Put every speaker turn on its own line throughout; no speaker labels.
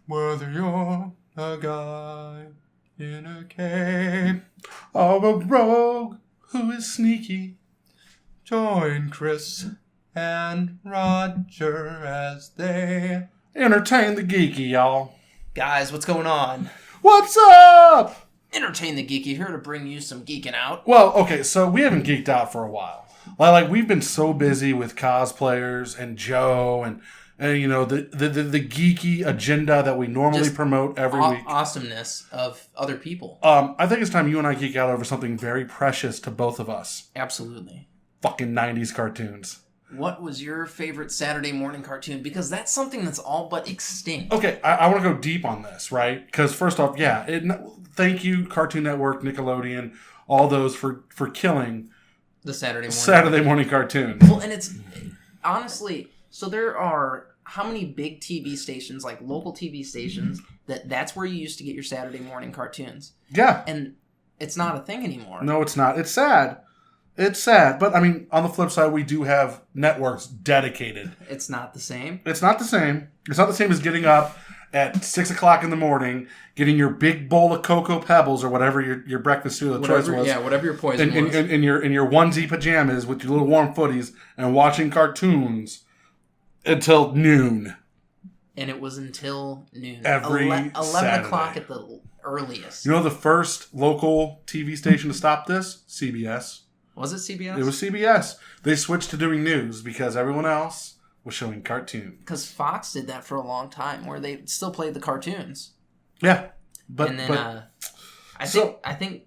Whether you're a guy in a cave or a rogue who is sneaky, join Chris and Roger as they entertain the geeky, y'all.
Guys, what's going on?
What's up?
Entertain the Geeky, here to bring you some geeking out.
Well, okay, so we haven't geeked out for a while. Like we've been so busy with cosplayers and Joe and you know the geeky agenda that we normally
Just
promote every week.
Awesomeness of other people.
I think it's time you and I geek out over something very precious to both of us.
Absolutely.
Fucking 90s cartoons.
What was your favorite Saturday morning cartoon? Because that's something that's all but extinct.
Okay, I want to go deep on this, right? Because first off, thank you, Cartoon Network, Nickelodeon, all those for killing
the Saturday morning
cartoons.
Well, and it's honestly, so there are how many big TV stations, like local TV stations, that's where you used to get your Saturday morning cartoons.
Yeah.
And it's not a thing anymore.
No, it's not. It's sad. It's sad. But, I mean, on the flip side, we do have networks dedicated.
It's not the same.
It's not the same. It's not the same as getting up at 6 o'clock in the morning, getting your big bowl of Cocoa Pebbles or whatever your breakfast cereal of choice was.
Yeah, whatever your poison was.
In your onesie pajamas with your little warm footies and watching cartoons until noon.
And it was until noon.
Every
11
Saturday.
o'clock at the earliest.
You know the first local TV station to stop this? CBS.
Was it CBS?
It was CBS. They switched to doing news because everyone else was showing cartoons.
Because Fox did that for a long time, where they still played the cartoons.
Yeah,
I think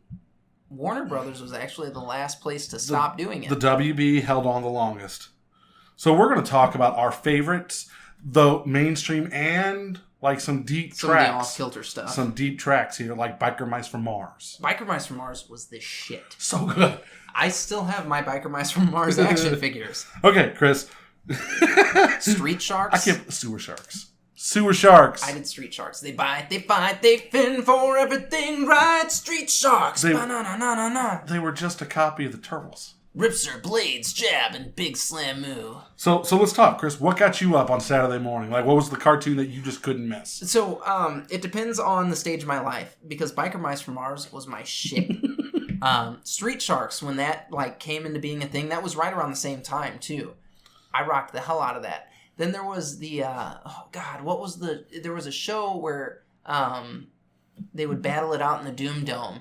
Warner Brothers was actually the last place to stop doing it.
The WB held on the longest. So we're going to talk about our favorites, the mainstream and like some deep tracks. Some of the
off-kilter stuff.
Some deep tracks here, like Biker Mice from Mars.
Biker Mice from Mars was the shit.
So good.
I still have my Biker Mice from Mars action figures.
Okay, Chris.
Street Sharks?
I can't... Sewer Sharks. Sewer Sharks.
I did Street Sharks. They bite, they fight, they fin for everything right. Street Sharks.
They were just a copy of the Turtles.
Rips her blades, jab, and big slam moo.
So let's talk, Chris. What got you up on Saturday morning? Like, what was the cartoon that you just couldn't miss?
So, it depends on the stage of my life, because Biker Mice from Mars was my shit. Street Sharks, when that came into being a thing, that was right around the same time too. I rocked the hell out of that. Then there was the there was a show where they would battle it out in the Doom Dome.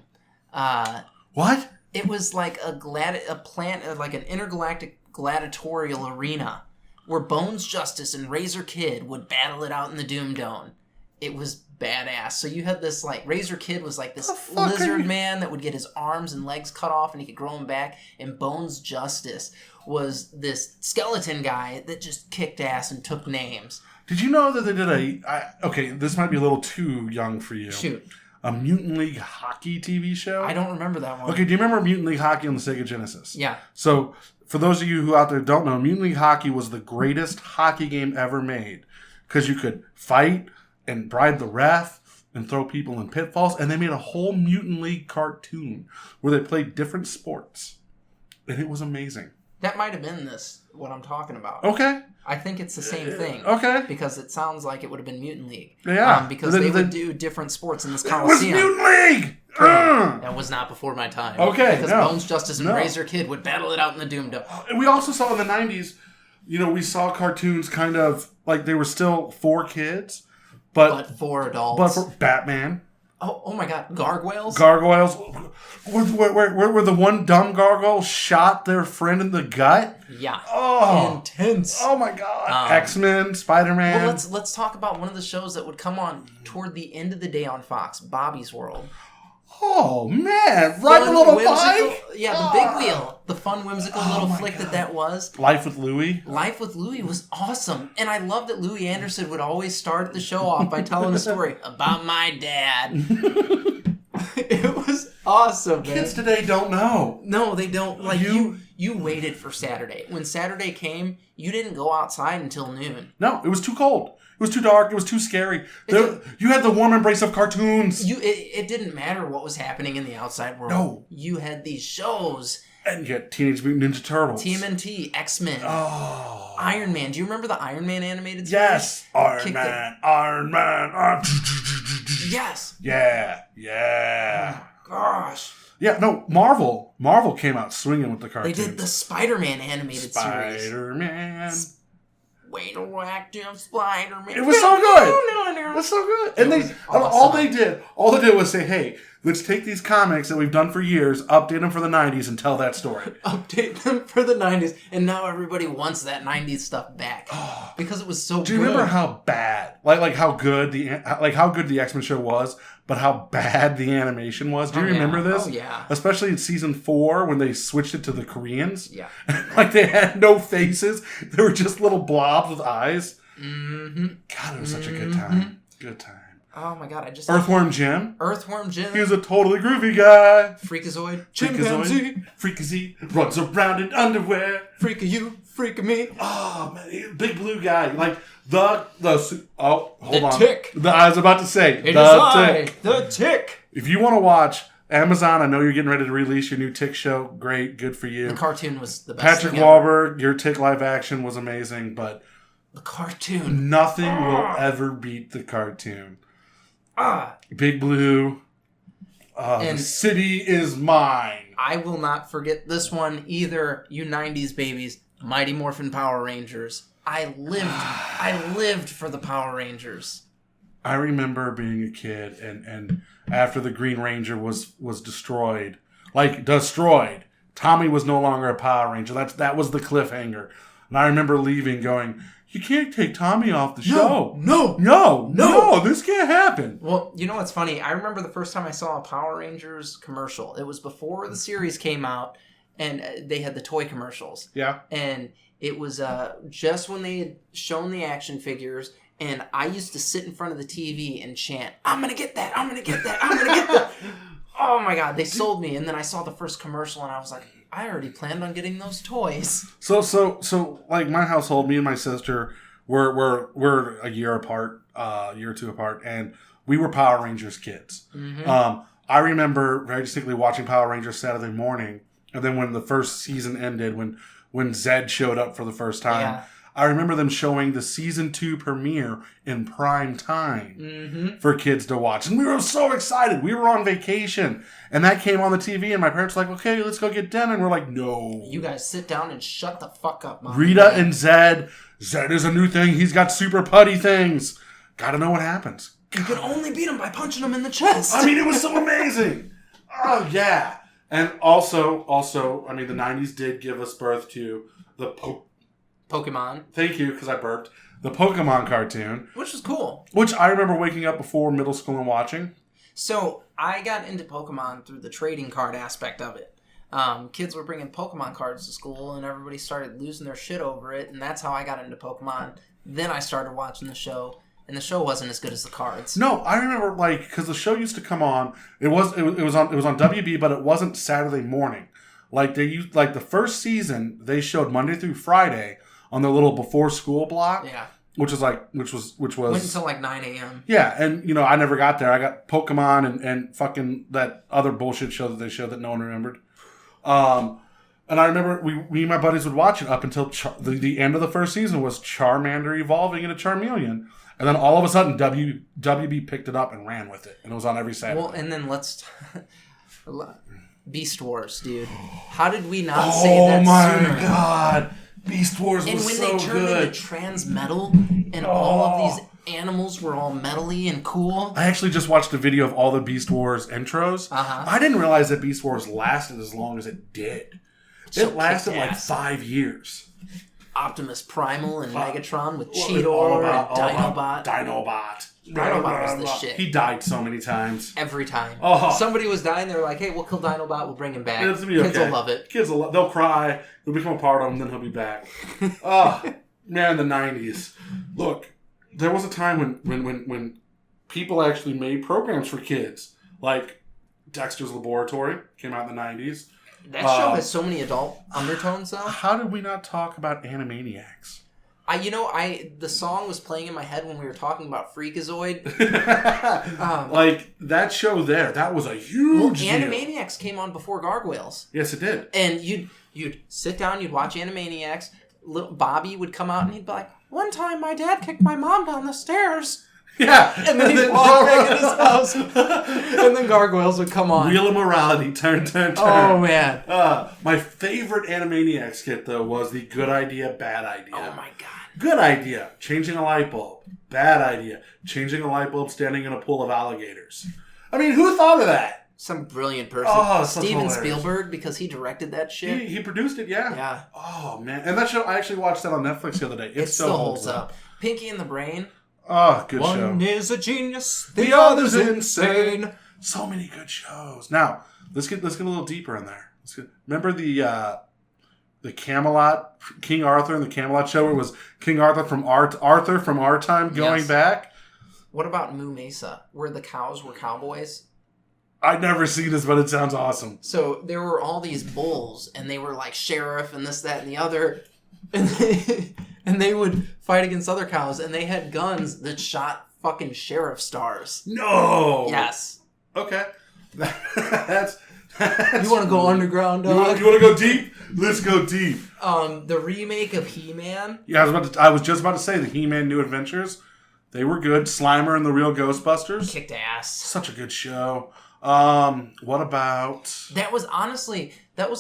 What?
It was like an intergalactic gladiatorial arena where Bones Justice and Razor Kid would battle it out in the Doom Dome. It was badass. So you had this Razor Kid was like this lizard man that would get his arms and legs cut off and he could grow them back, and Bones Justice was this skeleton guy that just kicked ass and took names.
Did you know that they did okay, this might be a little too young for you.
Shoot.
A Mutant League Hockey TV show?
I don't remember that one.
Okay, do you remember Mutant League Hockey on the Sega Genesis?
Yeah.
So, for those of you who out there don't know, Mutant League Hockey was the greatest hockey game ever made. Because you could fight and bribe the ref and throw people in pitfalls. And they made a whole Mutant League cartoon where they played different sports. And it was amazing.
That might have been what I'm talking about.
Okay.
I think it's the same thing.
Okay.
Because it sounds like it would have been Mutant League.
Yeah.
Because they would do different sports in this Coliseum.
It was Mutant League!
That was not before my time.
Okay.
Because Bones Justice and Razor Kid would battle it out in the Doom Dome.
We also saw in the 90s, we saw cartoons kind of like they were still for kids. But
for adults.
But for Batman.
Oh my God. Gargoyles?
Gargoyles. Where the one dumb gargoyle shot their friend in the gut?
Yeah.
Oh.
Intense.
Oh my God. X-Men, Spider-Man.
Well, let's talk about one of the shows that would come on toward the end of the day on Fox, Bobby's World.
Oh, man. Ride the little bike?
Yeah, the big wheel. The fun, whimsical little flick that was.
Life with Louie?
Life with Louie was awesome. And I love that Louie Anderson would always start the show off by telling a story about my dad. It was awesome, man.
Kids today don't know.
No, they don't. You waited for Saturday. When Saturday came, you didn't go outside until noon.
No, it was too cold. It was too dark. It was too scary. You had the warm embrace of cartoons.
It didn't matter what was happening in the outside world.
No.
You had these shows.
And you had Teenage Mutant Ninja Turtles.
TMNT, X-Men.
Oh.
Iron Man. Do you remember the Iron Man animated series?
Yes. Iron Man.
Yes.
Yeah.
Oh, gosh.
Yeah, no, Marvel came out swinging with the cartoons.
They did the Spider-Man animated series.
Spider-Man.
Radioactive Spider-Man.
It was so good. It was so good. And all they did was say, hey, let's take these comics that we've done for years, update them for the 90s, and tell that story.
Update them for the 90s. And now everybody wants that 90s stuff back. Because it was so good.
Do you remember how bad, like how good the X-Men show was, but how bad the animation was? Do you remember this?
Oh, yeah.
Especially in season 4 when they switched it to the Koreans.
Yeah.
Like they had no faces. They were just little blobs with eyes.
Mm-hmm.
God, it was such a good time. Good time.
Oh my god, I just...
Earthworm Jim.
He
was a totally groovy guy.
Freakazoid.
Chimpanzee. Freakazoid. Runs around in underwear.
Freak of you. Freak of me.
Oh, man. Big blue guy. Like hold on.
Tick.
I was about to say.
The Tick.
If you want to watch Amazon, I know you're getting ready to release your new Tick show. Great. Good for you.
The cartoon was the best.
Patrick Wahlberg, your Tick live action was amazing, but
the cartoon.
Nothing will ever beat the cartoon. Big Blue. And the city is mine.
I will not forget this one either, you 90s babies. Mighty Morphin Power Rangers. I lived for the Power Rangers.
I remember being a kid and after the Green Ranger was destroyed, Tommy was no longer a Power Ranger. That was the cliffhanger. And I remember leaving going, you can't take Tommy off the show. No, this can't happen.
Well, you know what's funny? I remember the first time I saw a Power Rangers commercial. It was before the series came out, and they had the toy commercials.
Yeah.
And it was just when they had shown the action figures, and I used to sit in front of the TV and chant, I'm going to get that, I'm going to get that, I'm going to get that. Oh my god, they sold me. And then I saw the first commercial, and I was like, I already planned on getting those toys.
So like my household, me and my sister, we're a year apart, year or two apart, and we were Power Rangers kids. Mm-hmm. I remember very distinctly watching Power Rangers Saturday morning, and then when the first season ended, when Zed showed up for the first time, I remember them showing the season 2 premiere in prime time for kids to watch. And we were so excited. We were on vacation. And that came on the TV. And my parents were like, okay, let's go get dinner. And we're like, no.
You guys sit down and shut the fuck up, Mom.
Rita and Zed. Zed is a new thing. He's got super putty things. Gotta know what happens.
You can only beat him by punching him in the chest.
I mean, it was so amazing. Oh, yeah. And also, I mean, the 90s did give us birth to the
Pokemon.
Thank you, because I burped. The Pokemon cartoon.
Which was cool.
Which I remember waking up before middle school and watching.
So, I got into Pokemon through the trading card aspect of it. Kids were bringing Pokemon cards to school, and everybody started losing their shit over it, and that's how I got into Pokemon. Then I started watching the show, and the show wasn't as good as the cards.
No, I remember, because the show used to come on, it was on WB, but it wasn't Saturday morning. The first season, they showed Monday through Friday on their little before school block.
Yeah.
Which was
went until 9 a.m.
Yeah, and I never got there. I got Pokemon and fucking that other bullshit show that they showed that no one remembered. And I remember we and my buddies would watch it up until the end of the first season was Charmander evolving into Charmeleon. And then all of a sudden WB picked it up and ran with it. And it was on every Saturday.
Well, and then Beast Wars, dude. How did we not say that sooner?
Oh my god. Beast Wars was so good.
And when they turned into Transmetal and all of these animals were all metally and cool.
I actually just watched a video of all the Beast Wars intros. I didn't realize that Beast Wars lasted as long as it did. It lasted like 5 years.
Optimus Primal and Megatron with Cheetor and Dinobot. Dinobot was the shit.
He died so many times.
Every time.
Oh.
Somebody was dying, they were like, hey, we'll kill Dinobot, we'll bring him back.
Kids will
love it.
They'll cry, they'll become a part of him, then he'll be back. Oh, man, the 90s. Look, there was a time when people actually made programs for kids. Like Dexter's Laboratory came out in the 90s.
That show has so many adult undertones, though.
How did we not talk about Animaniacs?
The song was playing in my head when we were talking about Freakazoid.
That show there, that was a huge deal.
Animaniacs came on before Gargoyles.
Yes, it did.
And you'd sit down, you'd watch Animaniacs, little Bobby would come out and he'd be like, "One time my dad kicked my mom down the stairs."
Yeah.
And then he'd walk back in his house. And then gargoyles would come on.
Wheel of Morality. Turn.
Oh, man.
My favorite Animaniacs skit, though, was the good idea, bad idea.
Oh, my God.
Good idea. Changing a light bulb. Bad idea. Changing a light bulb standing in a pool of alligators. I mean, who thought of that?
Some brilliant person.
Oh,
Steven Spielberg, because he directed that shit.
He produced it, yeah.
Yeah.
Oh, man. And that show, I actually watched that on Netflix the other day.
It still holds up. Pinky and the Brain.
Oh, good show.
One is a genius, the other's insane.
So many good shows. Now, let's get a little deeper in there. Remember the Camelot, King Arthur and the Camelot show? Where it was King Arthur from our time going back.
What about Moo Mesa, where the cows were cowboys?
I've never seen this, but it sounds awesome.
So there were all these bulls, and they were like sheriff and this, that, and the other, and they would fight against other cows, and they had guns that shot fucking sheriff stars.
No.
Yes.
Okay. That's
you want to go underground, dog?
You want to go deep? Let's go deep.
The remake of He-Man.
Yeah, I was just about to say the He-Man New Adventures. They were good. Slimer and the Real Ghostbusters.
Kicked ass.
Such a good show. What about...
That was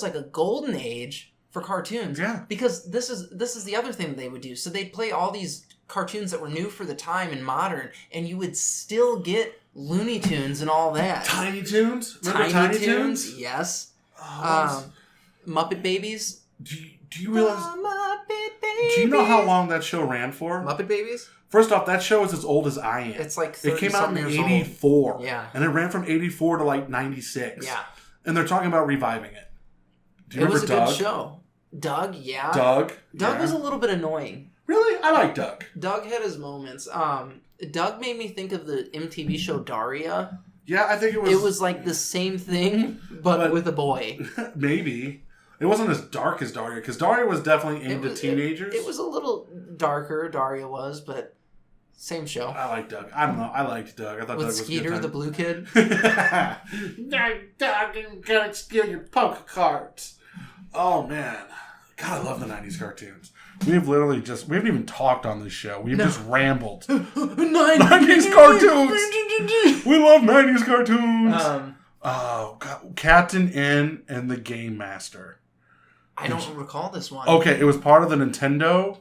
like a golden age for cartoons.
Yeah.
Because this is the other thing they would do. So they'd play all these cartoons that were new for the time and modern, and you would still get Looney Tunes and all that.
Tiny Toons? Remember Tiny Toons?
Yes. Muppet Babies.
Do you realize...
Muppet Babies.
Do you know how long that show ran for?
Muppet Babies?
First off, that show is as old as I am.
It's like 30
it came out in
years
84.
Old. Yeah.
And it ran from 84 to like 96.
Yeah.
And they're talking about reviving it. Do you
remember Doug? It was a
Doug?
good show. Doug, yeah.
Doug
was a little bit annoying.
Really? I like Doug.
Doug had his moments. Doug made me think of the MTV show Daria.
Yeah, I think it was...
It was like the same thing, but with a boy.
Maybe. It wasn't as dark as Daria, because Daria was definitely aimed at teenagers.
It was a little darker, Daria was, but same show.
I like Doug. I don't know. I liked Doug. I thought
with
Doug was
Skeeter,
good
the blue kid.
Doug, I'm gonna steal your poker cards. Oh, man. God, I love the 90s cartoons. We haven't even talked on this show. We've just rambled. 90s cartoons! We love 90s cartoons! God. Captain N and the Game Master.
I don't recall this one.
Okay, it was part of the Nintendo.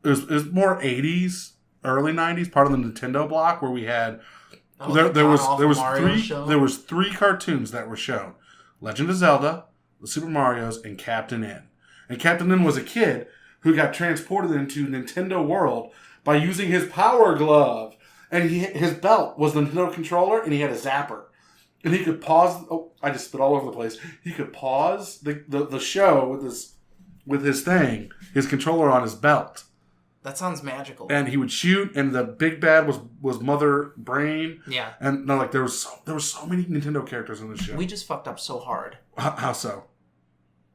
It was more 80s, early 90s, part of the Nintendo block where we had... There was three cartoons that were shown. Legend of Zelda, the Super Marios, and Captain N. And Captain N was a kid who got transported into Nintendo World by using his power glove. And his belt was the Nintendo controller, and he had a zapper. And he could pause... Oh, I just spit all over the place. He could pause the show with his thing, his controller on his belt.
That sounds magical.
And he would shoot, and the big bad was Mother Brain.
Yeah.
And no, like there was so many Nintendo characters in this show.
We just fucked up so hard.
How so?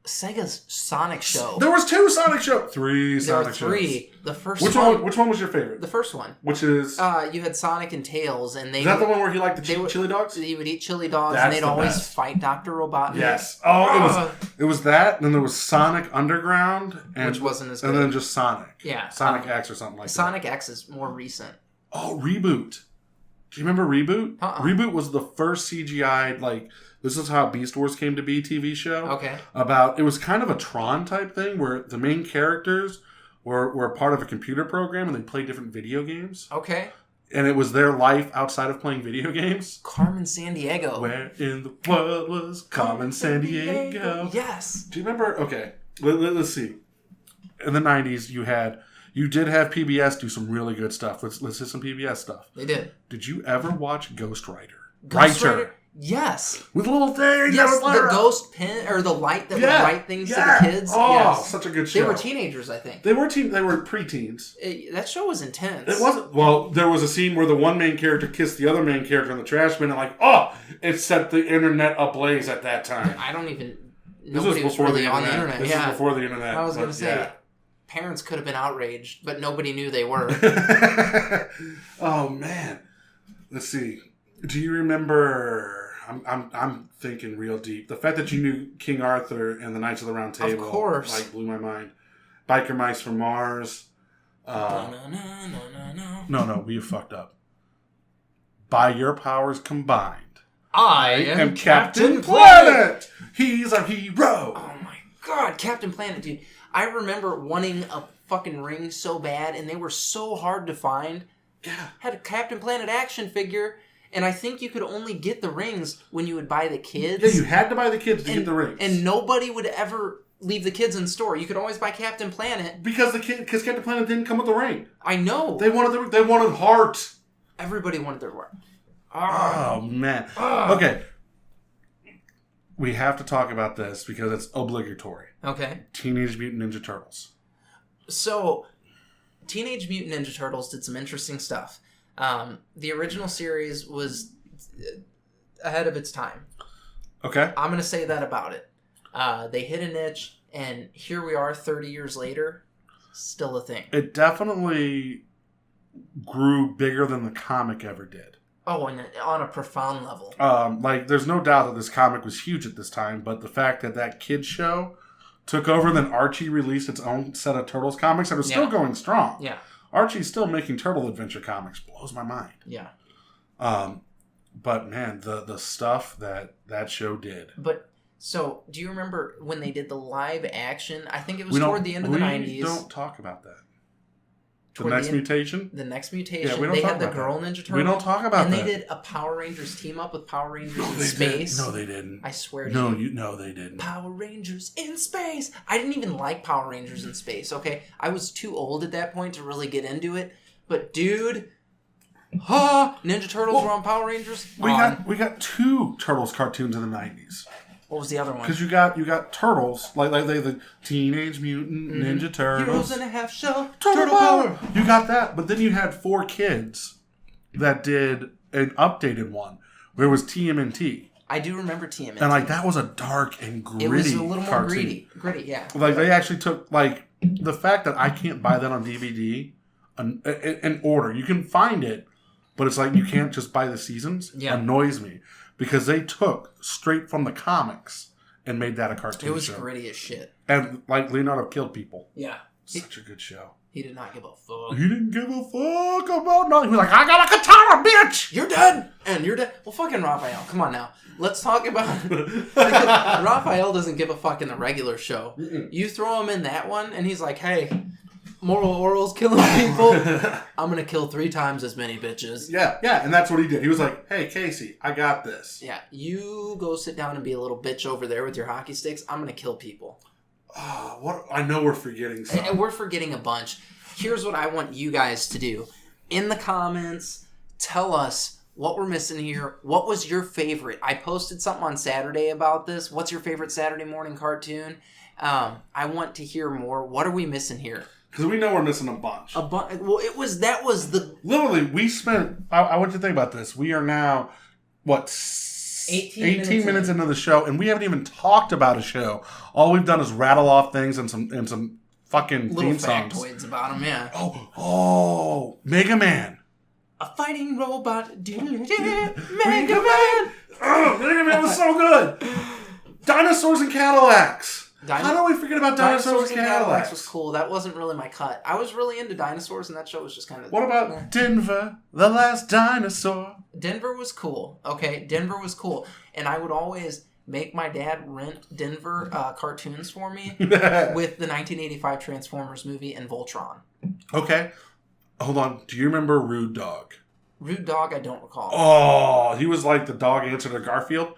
Sega's Sonic show.
There was two Sonic shows. Three Sonic shows. There were three.
The first
one. Which one was your favorite?
The first one.
Which is...
you had Sonic and Tails, and they...
Is that the one where he liked the chili dogs?
He would eat chili dogs, and they'd always fight Dr. Robotnik.
Yes. Oh, it was that, and then there was Sonic Underground.
Which wasn't as good.
And then just Sonic.
Yeah.
Sonic X or something like
Sonic
that.
Sonic X is more recent.
Oh, Reboot. Do you remember Reboot?
Reboot
was the first CGI, like... This is how Beast Wars came to be TV show.
Okay.
It was kind of a Tron type thing where the main characters were part of a computer program and they played different video games.
Okay.
And it was their life outside of playing video games.
Carmen Sandiego.
Where in the world was Carmen Sandiego?
Yes.
Do you remember? Okay. Let's see. In the 90s, you did have PBS do some really good stuff. Let's hit some PBS stuff.
They did.
Did you ever watch Ghost Rider?
Ghost Rider? Yes.
With a little thing.
Yes, the ghost pin or the light that would write things to the kids.
Oh,
yes.
Such a good show.
They were teenagers, I think.
They were preteens.
That show was intense.
It wasn't. Well, there was a scene where the one main character kissed the other main character in the trash bin, and it set the internet ablaze at that time.
I don't even.
Nobody was really on the internet. This was before the internet.
I was going to say, parents could have been outraged, but nobody knew they were.
Oh man, let's see. Do you remember? I'm thinking real deep. The fact that you knew King Arthur and the Knights of the Round Table,
of course,
blew my mind. Biker Mice from Mars. No, we fucked up. By your powers combined,
I am
Captain Planet. He's our hero.
Oh my god, Captain Planet, dude. I remember wanting a fucking ring so bad, and they were so hard to find.
Yeah.
Had a Captain Planet action figure, and I think you could only get the rings when you would buy the kids.
Yeah, you had to buy the kids to get the rings.
And nobody would ever leave the kids in store. You could always buy Captain Planet.
Because Captain Planet didn't come with the ring.
I know.
They wanted heart.
Everybody wanted their heart.
Oh, man. Okay. We have to talk about this because it's obligatory.
Okay.
Teenage Mutant Ninja Turtles.
So, Teenage Mutant Ninja Turtles did some interesting stuff. The original series was ahead of its time.
Okay.
I'm going to say that about it. They hit a niche, and here we are 30 years later, still a thing.
It definitely grew bigger than the comic ever did.
Oh, and on a profound level.
There's no doubt that this comic was huge at this time, but the fact that kids show took over, then Archie released its own set of Turtles comics that are still going strong.
Yeah.
Archie's still making Turtle Adventure comics. Blows my mind.
Yeah.
But man, the stuff that show did.
But so, do you remember when they did the live action? I think it was toward the end of the 90s.
We don't talk about that. The next mutation?
The next mutation.
Yeah, we don't
they
talk
had the
about
girl
that.
Ninja Turtle.
We don't talk about
and
that.
And they did a Power Rangers team up with Power Rangers in space.
No, they didn't.
I swear to you.
No, they didn't.
Power Rangers in space. I didn't even like Power Rangers in space, okay? I was too old at that point to really get into it. But dude, Ninja Turtles were on Power Rangers.
We got two Turtles cartoons in the 90s.
What was the other one?
Because you got Turtles, like the Teenage Mutant Ninja Turtles.
Heroes in a Half Shell.
Turtle Power. You got that, but then you had 4 Kids that did an updated one where it was TMNT.
I do remember TMNT.
And that was a dark and gritty.
It was a little more
cartoon.
gritty, yeah.
They actually took the fact that I can't buy that on DVD in order. You can find it, but it's you can't just buy the seasons.
Yeah.
Annoys me. Because they took straight from the comics and made that a cartoon show.
It was gritty as shit.
And Leonardo killed people.
Yeah.
Such a good show.
He did not give a fuck.
He didn't give a fuck about nothing. He was like, I got a katana, bitch!
You're dead! And you're dead. Well, fucking Raphael. Come on now. Let's talk about... Raphael doesn't give a fuck in the regular show. Mm-mm. You throw him in that one, and he's like, hey... Moral Oral's killing people. I'm gonna kill 3 times as many bitches.
Yeah, and that's what he did. He was like, hey, Casey, I got this.
Yeah, you go sit down and be a little bitch over there with your hockey sticks. I'm gonna kill people.
Oh, what? I know we're forgetting something.
And we're forgetting a bunch. Here's what I want you guys to do. In the comments, tell us what we're missing here. What was your favorite? I posted something on Saturday about this. What's your favorite Saturday morning cartoon? I want to hear more. What are we missing here?
Because we know we're missing a bunch.
Well, that was the...
Literally, we spent... I want you to think about this. We are now, 18 minutes into the show, and we haven't even talked about a show. All we've done is rattle off things and some fucking
little
theme songs.
factoids about them, yeah.
Oh, Mega Man.
A fighting robot. Mega Man.
Oh, Mega Man was so good. Dinosaurs and Cadillacs. How do we forget about Dinosaurs and Cadillacs?
Was cool. That wasn't really my cut. I was really into dinosaurs, and that show was just kind of...
What about Denver, the last dinosaur?
Denver was cool. Okay, Denver was cool. And I would always make my dad rent Denver cartoons for me with the 1985 Transformers movie and Voltron. Okay.
Hold on. Do you remember Rude Dog?
Rude Dog, I don't recall.
Oh, he was like the dog answer to Garfield.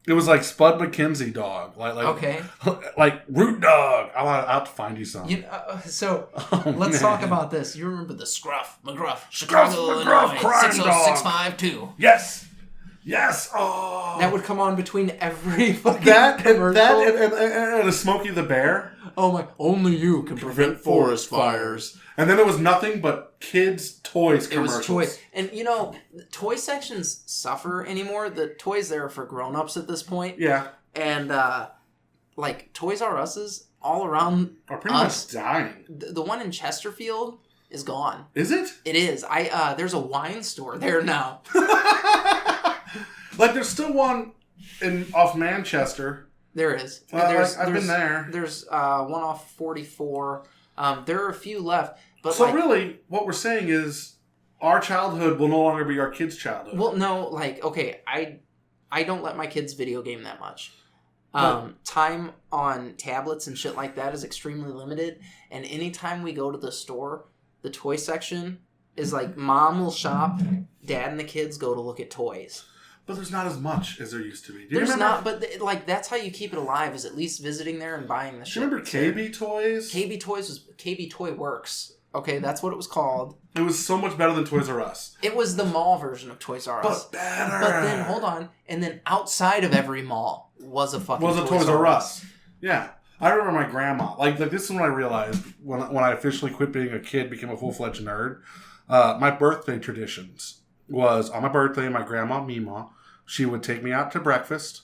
It was like Spud McKenzie dog.
Okay.
Like Root Dog. I'll have to find you some.
Let's talk about this. You remember the Scruff McGruff, Chicago, Illinois, 60652.
Yes. Yes. Oh.
That would come on between every fucking commercial.
And a Smokey the Bear.
Oh my! Only you can prevent forest fires.
And then it was nothing but kids' toys commercials.
It was toys. And, toy sections suffer anymore. The toys there are for grown-ups at this point.
Yeah.
And, Toys R Us's all around
are pretty much dying.
The one in Chesterfield is gone.
Is it?
It is. There's a wine store there now.
There's still one off Manchester.
There is.
I've been there.
There's one off 44. There are a few left. But
so really, what we're saying is our childhood will no longer be our kids' childhood.
Well, no, okay, I don't let my kids video game that much. Time on tablets and shit like that is extremely limited. And anytime we go to the store, the toy section is like, mom will shop, dad and the kids go to look at toys.
But there's not as much as there used to be.
There's not, but that's how you keep it alive, is at least visiting there and buying the shit.
Do you remember KB Toys?
KB Toys was KB Toy Works. Okay, that's what it was called.
It was so much better than Toys R Us.
It was the mall version of Toys R Us.
But better.
But then, hold on, and then outside of every mall was a fucking
Toys R Us. Yeah. I remember my grandma. Like this is when I realized, when I officially quit being a kid, became a full-fledged nerd. My birthday traditions was, on my birthday, my grandma, Mima, she would take me out to breakfast.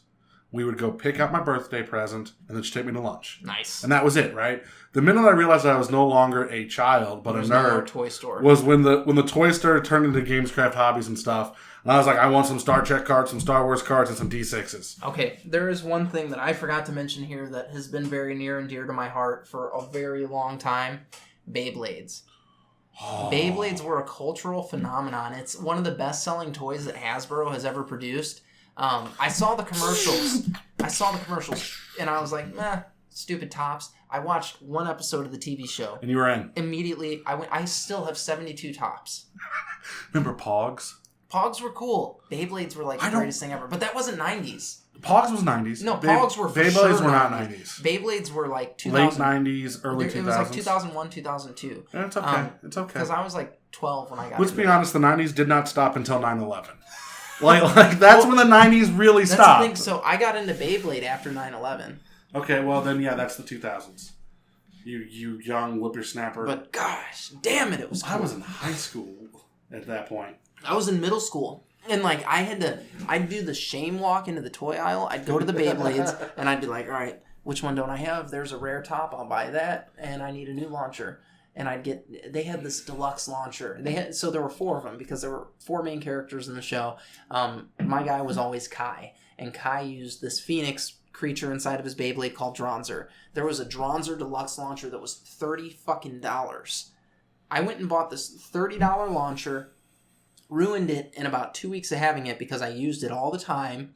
We would go pick out my birthday present, and then she'd take me to lunch.
Nice.
And that was it, right? The minute I realized I was no longer a child, but a nerd,
toy store.
Was when the toy store turned into Gamescraft Hobbies and stuff. And I was like, I want some Star Trek cards, some Star Wars cards, and some D6s.
Okay, there is one thing that I forgot to mention here that has been very near and dear to my heart for a very long time. Beyblades. Oh. Beyblades were a cultural phenomenon. It's one of the best-selling toys that Hasbro has ever produced. I saw the commercials. And I was like, meh, stupid tops. I watched one episode of the TV show.
And you were in.
Immediately, I still have 72 tops.
Remember Pogs?
Pogs were cool. Beyblades were like the greatest thing ever. But that wasn't 90s.
Pogs was 90s.
No, Pogs were for
Beyblades
sure
were not 90s.
Beyblades were like 2000.
Late 90s, early 2000s.
It was like 2001, 2002.
Yeah, it's okay. It's okay.
Because I was like 12 when I got
Let's be honest, the 90s did not stop until 9/11. Like that's when the 90s really stopped.
The thing. So I got into Beyblade after 9/11.
Okay, well then, yeah, that's the 2000s. You young whippersnapper.
But gosh, damn it, it was cool.
I was in high school at that point.
I was in middle school. And like I'd do the shame walk into the toy aisle. I'd go to the Beyblades and I'd be like, all right, which one don't I have? There's a rare top. I'll buy that. And I need a new launcher. And they had this deluxe launcher. So there were 4 of them because there were 4 main characters in the show. My guy was always Kai. And Kai used this phoenix creature inside of his Beyblade called Dronzer. There was a Dronzer deluxe launcher that was $30 fucking dollars. I went and bought this $30 launcher, ruined it in about 2 weeks of having it because I used it all the time.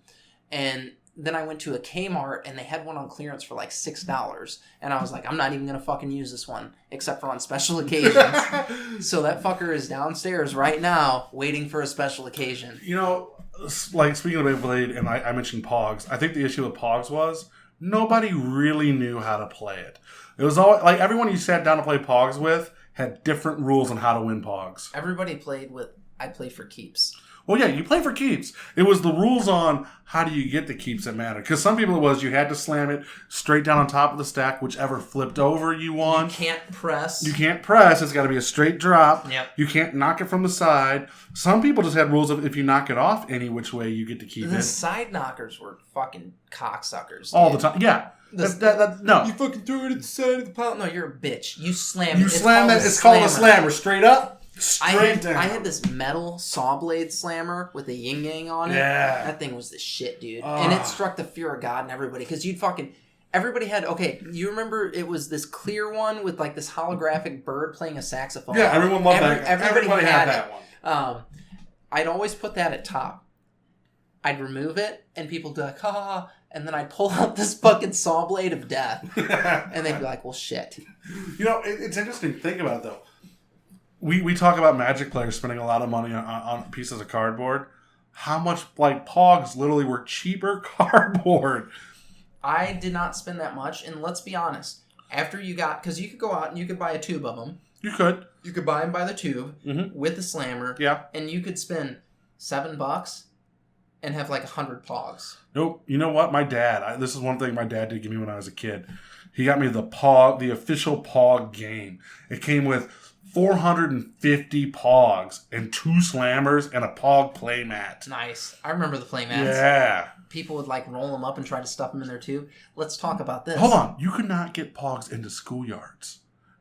And then I went to a Kmart and they had one on clearance for like $6. And I was like, I'm not even going to fucking use this one except for on special occasions. So that fucker is downstairs right now waiting for a special occasion.
You know, like speaking of Beyblade, and I mentioned Pogs, I think the issue with Pogs was nobody really knew how to play it. It was all like everyone you sat down to play Pogs with had different rules on how to win Pogs.
Everybody I played for keeps.
Well, yeah, you play for keeps. It was the rules on how do you get the keeps that mattered. Because some people it was you had to slam it straight down on top of the stack, whichever flipped over you won.
You can't press.
It's got to be a straight drop.
Yep.
You can't knock it from the side. Some people just had rules of if you knock it off any which way, you get to keep it.
The side knockers were fucking cocksuckers.
All the time. Yeah. No.
You fucking threw it at the side of the pile. No, you're a bitch. You slam it.
You slam that. It's called a slammer. Straight up. Down.
I had this metal saw blade slammer with a yin yang on it.
Yeah.
That thing was the shit, dude. And it struck the fear of God in everybody. Because everybody had, you remember it was this clear one with like this holographic bird playing a saxophone.
Yeah, everyone loved that.
Everybody
had that one.
I'd always put that at top. I'd remove it and people would be like, ha, and then I'd pull out this fucking saw blade of death. And they'd be like, well, shit.
You know, it's interesting to think about it, though. We talk about Magic players spending a lot of money on pieces of cardboard. How much, like, Pogs literally were cheaper cardboard.
I did not spend that much, and let's be honest. After you because you could go out and you could buy a tube of them.
You could.
You could buy them by the tube with the slammer.
Yeah.
And you could spend $7 and have like 100 Pogs.
Nope. You know what? My dad, this is one thing my dad did give me when I was a kid. He got me the official Pog game. It came with 450 Pogs and 2 slammers and a Pog playmat.
Nice. I remember the playmats.
Yeah.
People would like roll them up and try to stuff them in there too. Let's talk about this.
Hold on. You could not get Pogs into schoolyards.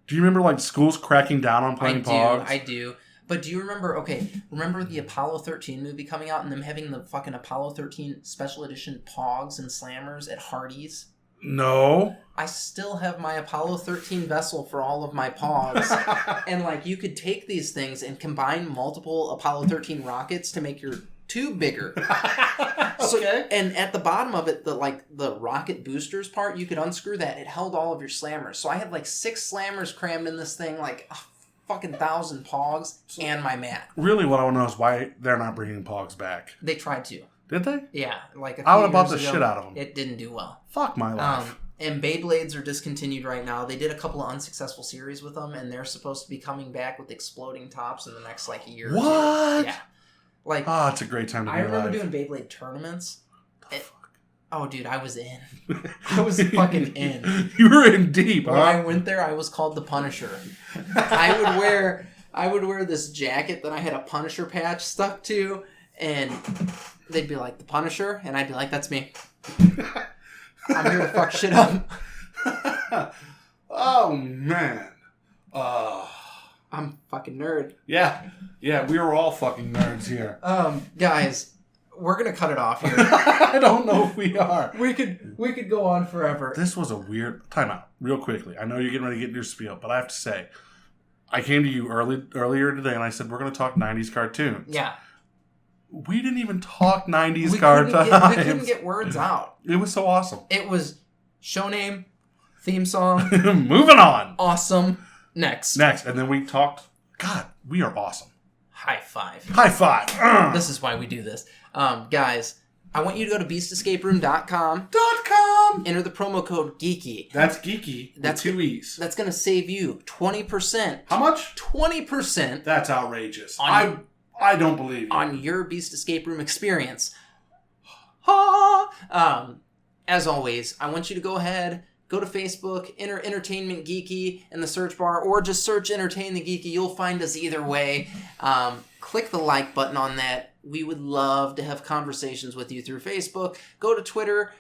Do you remember like schools cracking down on playing Pogs?
I do. But do you remember the Apollo 13 movie coming out and them having the fucking Apollo 13 special edition Pogs and slammers at Hardee's?
No.
I still have my Apollo 13 vessel for all of my Pogs. And, like, you could take these things and combine multiple Apollo 13 rockets to make your tube bigger. So,
Okay.
and at the bottom of it, the rocket boosters part, you could unscrew that. It held all of your slammers. So I had, like, 6 slammers crammed in this thing, like, fucking 1,000 Pogs, and my mat.
Really, what I want to know is why they're not bringing Pogs back.
They tried to.
Did they?
Yeah. Like,
I would have bought the shit out of them.
It didn't do well.
Fuck my life.
And Beyblades are discontinued right now. They did a couple of unsuccessful series with them, and they're supposed to be coming back with exploding tops in the next, like, year or two.
What?
Yeah. Like,
Oh, it's a great time to be
I remember
alive.
doing Beyblade tournaments. Oh, dude, I was in. I was fucking in.
You were in deep,
When
huh?
I went there, I was called the Punisher. I would wear this jacket that I had a Punisher patch stuck to, and they'd be like, the Punisher? And I'd be like, that's me. I'm here to fuck shit up.
Oh, man.
I'm a fucking nerd.
Yeah, we were all fucking nerds here.
Guys, we're gonna cut it off here.
I don't know if we are.
We could go on forever.
This was a weird timeout. Real quickly, I know you're getting ready to get in your spiel, but I have to say, I came to you earlier today, and I said we're going to talk '90s cartoons.
Yeah,
we didn't even talk '90s
we
cartoons.
we couldn't get words out.
It was so awesome.
It was show name, theme song,
Moving on.
awesome. Next,
and then we talked. God, we are awesome.
high five.
High five.
This is why we do this, guys. I want you to go to beastescaperoom.com. Enter the promo code GEEKY.
That's geeky. That's 2 E's.
That's going to save you 20%.
How much?
20%
That's outrageous.
On-
I don't believe you.
on your Beast Escape Room experience. As always, I want you to go ahead, go to Facebook, enter Entertainment Geeky in the search bar, or just search Entertain the Geeky. You'll find us either way. Click the like button on that. We would love to have conversations with you through Facebook. Go to Twitter.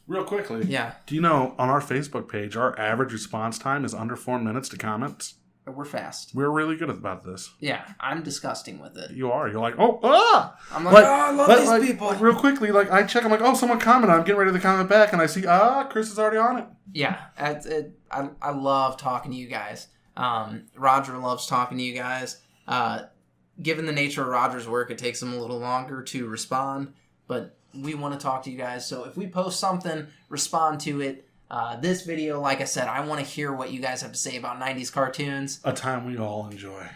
Real quickly.
Yeah.
Do you know, on our Facebook page, our average response time is under 4 minutes to comments?
We're fast.
We're really good about this.
Yeah, I'm disgusting with it.
You are. You're like, oh, ah!
I'm like, I love these people.
Like, real quickly, like, I check, I'm like, oh, someone commented. I'm getting ready to comment back, and I see, Chris is already on it.
Yeah, I love talking to you guys. Roger loves talking to you guys. Given the nature of Roger's work, it takes him a little longer to respond, but we want to talk to you guys. So if we post something, respond to it. This video, like I said, I want to hear what you guys have to say about 90s cartoons.
A time we all enjoy.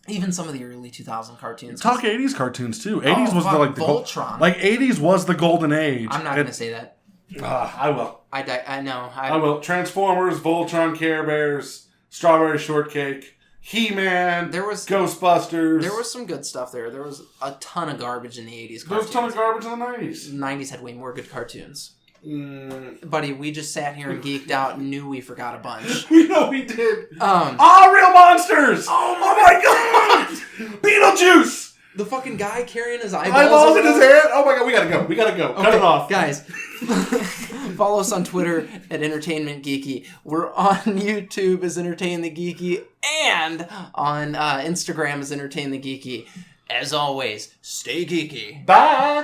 Even some of the early 2000 cartoons.
Talk 80s cartoons, too. 80s was the
Voltron.
Like, 80s was the golden age.
I'm not going to say that.
I will.
I know.
I will. Transformers, Voltron, Care Bears, Strawberry Shortcake, He-Man, Ghostbusters.
There was some good stuff there. There was a ton of garbage in the 80s cartoons.
There was a ton of garbage in the 90s.
The 90s had way more good cartoons. Buddy, we just sat here and geeked out and knew we forgot a bunch.
We know we did.
Real
monsters! Oh my god! Beetlejuice!
The fucking guy carrying his
eyeballs in his hand? Oh my god, we gotta go.
Okay,
Cut it off.
Guys, follow us on Twitter at Entertainment Geeky. We're on YouTube as Entertain the Geeky and on Instagram as Entertain the Geeky. As always, stay geeky.
Bye!